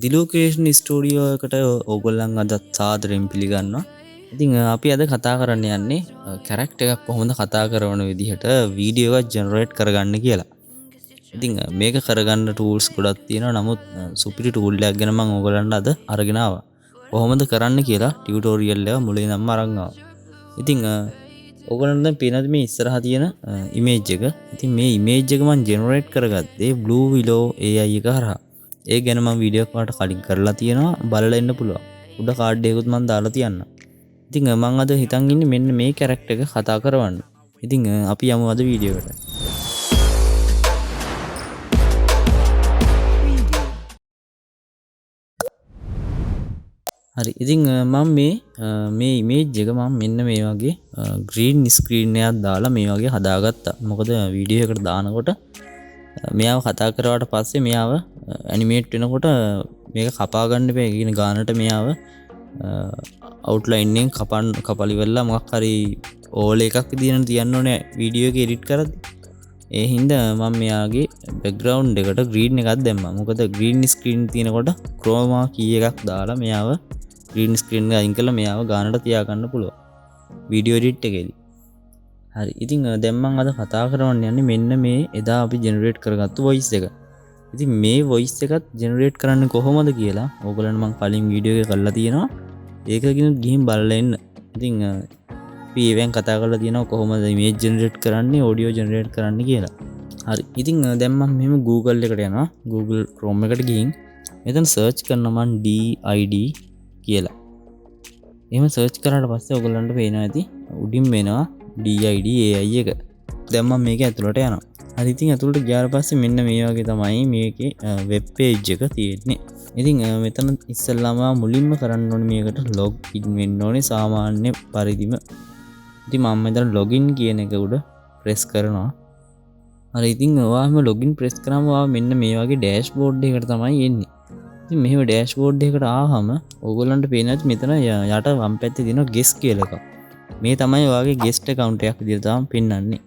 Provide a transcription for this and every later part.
Dilu creation studio එකට ඕගොල්ලන් අදත් සාදරයෙන් පිළිගන්නවා. ඉතින් අපි අද කතා කරන්න යන්නේ කැරක්ටර් එකක් කොහොමද කතා කරන විදිහට වීඩියෝ එකක් ජෙනරේට් කරගන්න කියලා. ඉතින් මේක කරගන්න ටූල්ස් ගොඩක් තියෙනවා. නමුත් සුපිරි ටූල් එකක් ගැන මම ඕගොල්ලන්ට අද අරගෙන ආවා. කොහොමද කරන්න කියලා ටියුටෝරියල් එක මුලින් ඉඳන්ම අරන් ආවා. ඉතින් ඕගොල්ලන්ට දැන් පේනවාද මේ ඉස්සරහා තියෙන ඉමේජ් එක. ඉතින් මේ ඉමේජ් එක මම ජෙනරේට් කරගත්තේ Blue Willow AI එක හරහා. ඒ ගැන මම වීඩියෝ එකකට කලින් කරලා තියෙනවා, බලලා ඉන්න පුළුවන්. උඩ කාඩ් එකකුත් මම දාලා තියන්නම්. ඉතින් මම අද හිතන් ඉන්නේ මෙන්න මේ කැරක්ටර් එක කතා කරවන්න. ඉතින් අපි යමු අද වීඩියෝ එකට. හරි. ඉතින් මම මේ ඉමේජ් එක මම මෙන්න මේ වගේ ග්‍රීන් ස්ක්‍රීන් එකක් දාලා මේ වගේ හදාගත්තා. මොකද වීඩියෝ එකට දානකොට මෙයාව කතා කරාට පස්සේ මෙයාව ඇනිමේට් වෙනකොට මේක කපා ගන්න බෑ. කියන ගානට මෙයාව අවුට්ලයින් එකෙන් කපලි වෙලා මොකක් හරි ඕල් එකක් විදිහට තියන්න ඕනේ වීඩියෝ එක එඩිට් කරද්දි. ඒ හින්දා මම මෙයාගේ බෑග්ග්‍රවුන්ඩ් එකට ග්‍රීන් එකක් දැම්මා. මොකද ග්‍රීන් ස්ක්‍රීන් තියෙනකොට ක්‍රෝමා කී එකක් දාලා මෙයාව ග්‍රීන් ස්ක්‍රීන් එක අයින් කරලා මෙයාව ගානට තියාගන්න පුළුවන් වීඩියෝ එඩිට් එකේදී. හරි. ඉතින් දැන් මම අද කතා කරවන්න යන්නේ මෙන්න මේ එදා අපි ජෙනරේට් කරගත්තු වොයිස් එක. ඉතින් මේ වොයිස් එකත් ජෙනරේට් කරන්නේ කොහොමද කියලා ඕගොල්ලන්ට මම කලින් වීඩියෝ එක කරලා තියෙනවා. ඒක ගිහින් බලලා එන්න. ඉතින් අපි ඒවෙන් කතා කරලා තියෙනවා කොහොමද ඉමේජ් ජෙනරේට් කරන්නේ, ඔඩියෝ ජෙනරේට් කරන්නේ කියලා. හරි. ඉතින් දැන් මම මෙහෙම Google එකට යනවා. Google Chrome එකට ගිහින් මෙතන සර්ච් කරනවා මම DID කියලා. එහෙම සර්ච් කරාට පස්සේ ඔයගොල්ලන්ට පේනවා ඇති උඩින් වෙනවා DID AI එක. දැන් මම මේක ඇතුළට යනවා. හරි. ඉතින් ඇතුළට ගියාට පස්සේ මෙන්න මේ වගේ තමයි මේකේ වෙබ් පේජ් එක තියෙන්නේ. ඉතින් මෙතන ඉස්සෙල්ලාම මුලින්ම කරන්න ඕනේ මේකට ලොග් ඉන් වෙන්න ඕනේ සාමාන්‍ය පරිදිම. ඉතින් මම මෙතන ලොගින් කියන එක උඩ ප්‍රෙස් කරනවා. හරි. ඉතින් ඔයාම ලොගින් ප්‍රෙස් කරාම ඔයා මෙන්න මේ වගේ ඩෑෂ්බෝඩ් එකකට තමයි එන්නේ. ඉතින් මෙහෙම ඩෑෂ්බෝඩ් එකකට ආවම ඕගොල්ලන්ට පේනවා මෙතන යට වම් පැත්තේ තියෙනවා ගෙස් කියලා එකක්. මේ තමයි ඔයාගේ ගෙස්ට් account එකක් විදිහට තමයි පෙන්වන්නේ.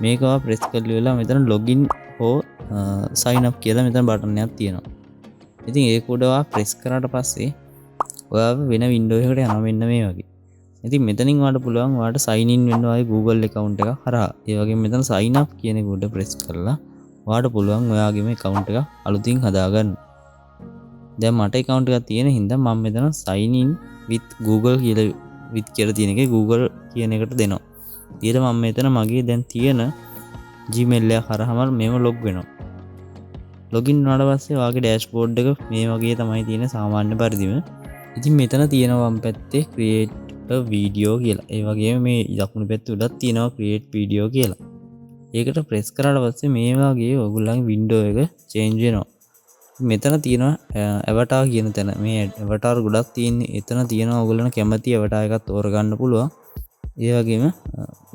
මේක ඔයා ප්‍රෙස් කරලා මෙතන login හෝ sign up කියලා මෙතන බටන් එකක් තියෙනවා. ඉතින් ඒක උඩ ඔයා ප්‍රෙස් කරාට පස්සේ ඔයා වෙන වින්ඩෝ එකකට යනවා මෙන්න මේ වගේ. ඉතින් මෙතනින් ඔයාලට පුළුවන් ඔයාලට sign in වෙන්න ඔයාගේ Google account එක හරහා. ඒ වගේම මෙතන sign up කියන එක උඩ ප්‍රෙස් කරලා ඔයාලට පුළුවන් ඔයාගේම account එක අලුතින් හදාගන්න. දැන් මට account එකක් තියෙන හින්දා මම මෙතන sign in with Google කියලා තියෙන එකේ Google කියන එකට දෙනවා. ඊට මම මෙතන මගේ දැන් තියෙන Gmail එක හරහාම මේව log වෙනවා. login වුණාට පස්සේ ඔයාගේ dashboard එක මේ වගේ තමයි තියෙන සාමාන්‍ය පරිදිම. ඉතින් මෙතන තියෙනවා වම් පැත්තේ create a video කියලා. ඒ වගේම මේ දකුණු පැත්තේ උඩත් තියෙනවා create video කියලා. ඒකට press කරාට පස්සේ මේ වගේ ඔයගොල්ලන්ගේ window එක change වෙනවා. මෙතන තියෙනවා avatar කියන තැන. මේ avatar ගොඩක් තියෙන්නේ. එතන තියෙනවා ඔයගොල්ලන් කැමති avatar එකක් තෝරගන්න පුළුවන්. ඒ වගේම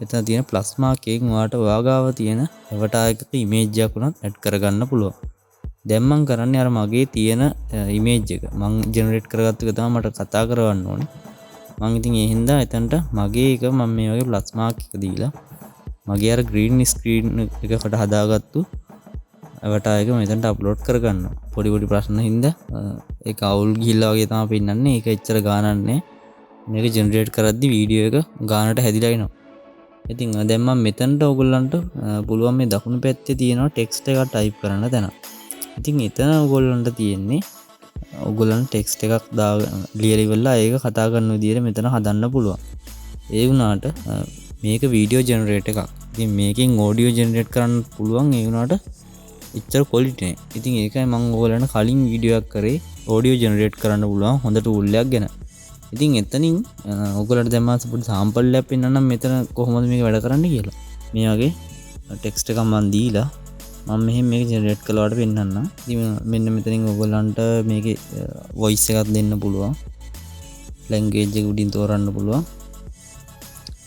එතන තියෙන ප්ලස් මාක් එකෙන් ඔයාලට ඔයාගාව තියෙන avatar එකක image එකක් උනත් add කරගන්න පුළුවන්. දැන් මම කරන්නේ අර මගේ තියෙන image එක. මම generate කරගත්ත එක තමයි මට කතා කරවන්න ඕනේ. මම ඉතින් ඒ හින්දා එතනට මගේ එක මම මේ වගේ ප්ලස් මාක් එක දීලා මගේ අර green screen එකකට හදාගත්තු avatar එක මෙතනට අප්ලෝඩ් කරගන්නවා. පොඩි ප්‍රශ්න හින්දා ඒක අවුල් ගිහිල්ලා වගේ තමයි පෙන්නන්නේ. ඒක එච්චර ගානක් නැහැ. මේක ජෙනරේට් කරද්දි වීඩියෝ එක ගානට හැදිලා එනවා. ඉතින් දැන් මම මෙතනට ඔයගොල්ලන්ට පුළුවන් මේ දකුණු පැත්තේ තියෙනවා ටෙක්ස්ට් එකක් ටයිප් කරන්න තැන. ඉතින් එතන ඔයගොල්ලන්ට තියෙන්නේ ඔයගොල්ලන් ටෙක්ස්ට් එකක් ලියලා ඉවරලා ඒක කතා කරන විදිහට මෙතන හදන්න පුළුවන්. ඒ වුණාට මේක වීඩියෝ ජෙනරේට් එකක්. ඉතින් මේකෙන් ඔඩියෝ ජෙනරේට් කරන්න පුළුවන්. ඒ වුණාට එච්චර ක්වොලිටි නැහැ. ඉතින් ඒකයි මම ඔයගොල්ලන්ට කලින් වීඩියෝ එකක් කරේ ඔඩියෝ ජෙනරේට් කරන්න පුළුවන් හොඳ ටූල් එකක් ගැන. ඉතින් එතනින් ඔයගොල්ලන්ට දැන් මම පොඩි සාම්පල් එකක් පෙන්නන්නම් මෙතන කොහොමද මේක වැඩ කරන්නේ කියලා. මේ වගේ ටෙක්ස්ට් එකක් මම දීලා මම මෙහෙම මේක ජෙනරේට් කළාට පෙන්නන්නම්. ඉතින් මෙන්න මෙතනින් ඔයගොල්ලන්ට මේකේ වොයිස් එකක් දෙන්න පුළුවන්. ලැන්ග්වේජ් එක උඩින් තෝරන්න පුළුවන්.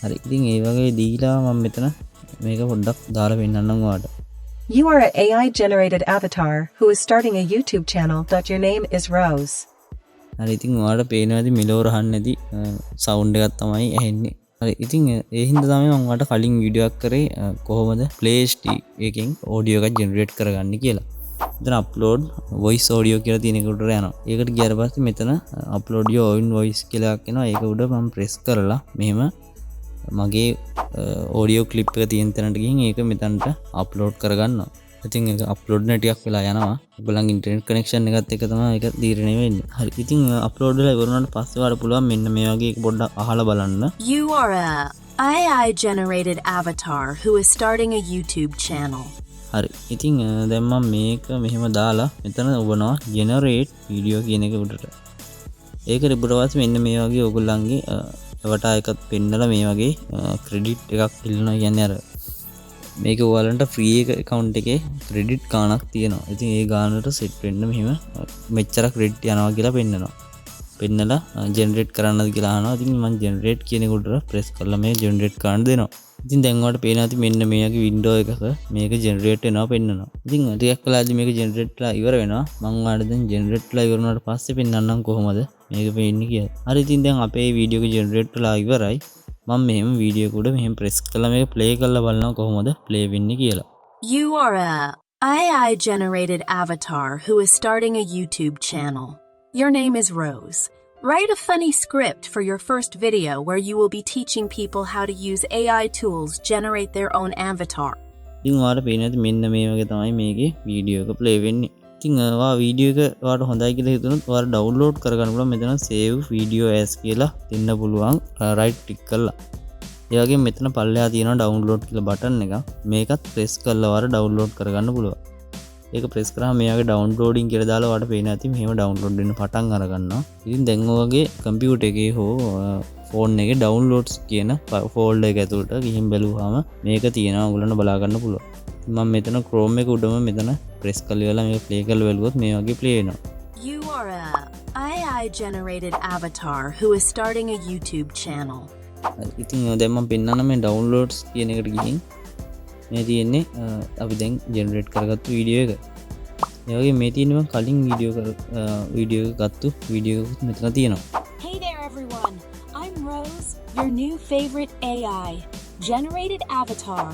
හරි. ඉතින් ඒ වගේ දීලා මම මෙතන මේක පොඩ්ඩක් දාලා පෙන්නන්නම් ඔයාලට. You are an AI generated avatar who is starting a YouTube channel. Your name is Rose. හරි. ඉතින් ඔයාලට පේනවාද මෙලෝ රහන් නැති සවුන්ඩ් එකක් තමයි ඇහෙන්නේ. හරි. ඉතින් ඒ හින්දා තමයි මම ඔයාලට කලින් වීඩියෝ එකක් කරේ කොහොමද Play එකකින් ඔඩියෝ එකක් ජෙනරේට් කරගන්නේ කියලා. මෙතන අප්ලෝඩ් වොයිස් ඔඩියෝ කියලා තියෙන එකට යනවා. ඒකට ගියාට පස්සේ මෙතන අප්ලෝඩ් your own voice කියලා එකක් එනවා. ඒක උඩ මම ප්‍රෙස් කරලා මෙහෙම මගේ ඔඩියෝ ක්ලිප් එක තියෙන තැනට ගිහින් ඒක මෙතනට අප්ලෝඩ් කරගන්නවා. ඉතින් ඒක අප්ලෝඩ් වෙන ටිකක් වෙලා යනවා. ඔයගොල්ලන්ගේ ඉන්ටර්නෙට් කනෙක්ෂන් එකත් එක්ක තමයි ඒක තීරණය වෙන්නේ. හරි. ඉතින් අප්ලෝඩ් වෙලා ඉවර වුණාට පස්සේ ඔයාලට පුළුවන් මෙන්න මේ වගේ එක පොඩ්ඩක් අහලා බලන්න. You are a AI generated avatar who is starting a YouTube channel. හරි. ඉතින් දැන් මම මේක මෙහෙම දාලා මෙතන ඔබනවා generate video කියන එක උඩට. ඒක රිපුරවත් මෙන්න මේ වගේ ඔයගොල්ලන්ගේ වටා එකක් පෙන්නලා මේ වගේ ක්‍රෙඩිට් එකක් ඉල්ලනවා. කියන්නේ අර මේක ඔයාලන්ට ෆ්‍රී account එකේ ක්‍රෙඩිට් ගාණක් තියෙනවා. ඉතින් ඒ ගාණට සෙට් වෙන්න මෙහෙම මෙච්චර ක්‍රෙඩිට් යනවා කියලා පෙන්නනවා. පෙන්නලා ජෙනරේට් කරන්නද කියලා අහනවා. ඉතින් මම ජෙනරේට් කියන එකට ප්‍රෙස් කරලා මේ ජෙනරේට් කරන්න දෙනවා. ඉතින් දැන් ඔයාලට පේනවා ඇති මෙන්න මේ වගේ වින්ඩෝ එකක මේක ජෙනරේට් වෙනවා පෙන්නනවා. ඉතින් ටිකක් වෙලාදී මේක ජෙනරේට් වෙලා ඉවර වෙනවා. මම ඔයාලට දැන් ජෙනරේට් වෙලා ඉවර වුණාට පස්සේ පෙන්නන්නම් කොහොමද මේක වෙන්නේ කියලා. හරි. ඉතින් දැන් අපේ වීඩියෝ එක ජෙනරේට් වෙලා ඉවරයි. මම මෙහෙම වීඩියෝ එක උඩ මෙහෙම ප්‍රෙස් කරලා මේක ප්ලේ කරලා බලනවා කොහොමද ප්ලේ වෙන්නේ කියලා. You are a AI generated avatar who is starting a YouTube channel. Your name is Rose. Write a funny script for your first video where you will be teaching people how to use AI tools generate their own avatar. ඉතින් ඔයාලට පේන්නේ නැති මෙන්න මේ වගේ තමයි මේකේ video එක ප්ලේ වෙන්නේ. ඉතින් ඔයා වීඩියෝ එක ඔයාලට හොඳයි කියලා හිතුනොත් ඔයාලා ඩවුන්ලෝඩ් කරගන්න පුළුවන්. මෙතන save video as කියලා දෙන්න පුළුවන් right click කරලා. ඒ වගේම මෙතන පල්ලෙහා තියෙනවා download කියලා බටන් එකක්. මේකත් press කරලා ඔයාලා download කරගන්න පුළුවන්. ඒක ප්‍රෙස් කරාම මේ වගේ ඩවුන්ලෝඩින් කියලා දාලා ඔයාලට පේන ඇති මෙහෙම ඩවුන්ලෝඩ් වෙන්න පටන් අර ගන්නවා. ඉතින් දැන් ඔයගේ කම්පියුටර් එකේ හෝ ෆෝන් එකේ ඩවුන්ලෝඩ්ස් කියන ෆෝල්ඩර් එක ඇතුළට ගිහින් බැලුවාම මේක තියෙනවා. ඔයගොල්ලන්ට බලා ගන්න පුළුවන්. මම මෙතන Chrome එක උඩම මෙතන ප්‍රෙස් කරලා ඉවරලා මේක ප්ලේ කරලා බලුවොත් මේ වගේ ප්ලේ වෙනවා. You are a AI generated avatar who is starting a YouTube channel. ඉතින් දැන් මම පෙන්නන්න මේ ඩවුන්ලෝඩ්ස් කියන එකට ගිහින් මේ තියෙන්නේ අපි දැන් ජෙනරේට් කරගත්තු වීඩියෝ එක. ඒ වගේ මේ තියෙන්නේ මම කලින් වීඩියෝ එක ගත්තු වීඩියෝ එකක් මෙතන තියෙනවා. Hey there everyone. I'm Rose, your new favorite AI generated avatar.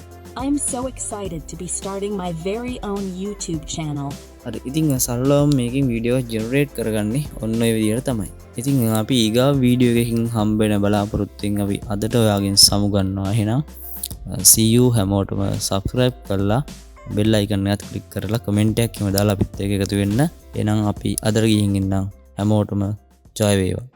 I'm so excited to be starting my very own YouTube channel. හරි. ඉතින් සරලවම මේකෙන් වීඩියෝ ජෙනරේට් කරගන්නේ ඔන්න ඔය විදිහට තමයි. ඉතින් අපි ඊගා වීඩියෝ එකකින් හම්බෙන බලාපොරොත්තුෙන් අපි අදට ඔයාගෙන් සමුගන්නවා. එහෙනම් see you හැමෝටම subscribe කරලා bell icon එකත් click කරලා comment එකක් එහෙම දාලා අපිත් එක්ක එකතු වෙන්න. එහෙනම් අපි අදට ගිහින් ඉන්නම්. හැමෝටම ජය වේවා.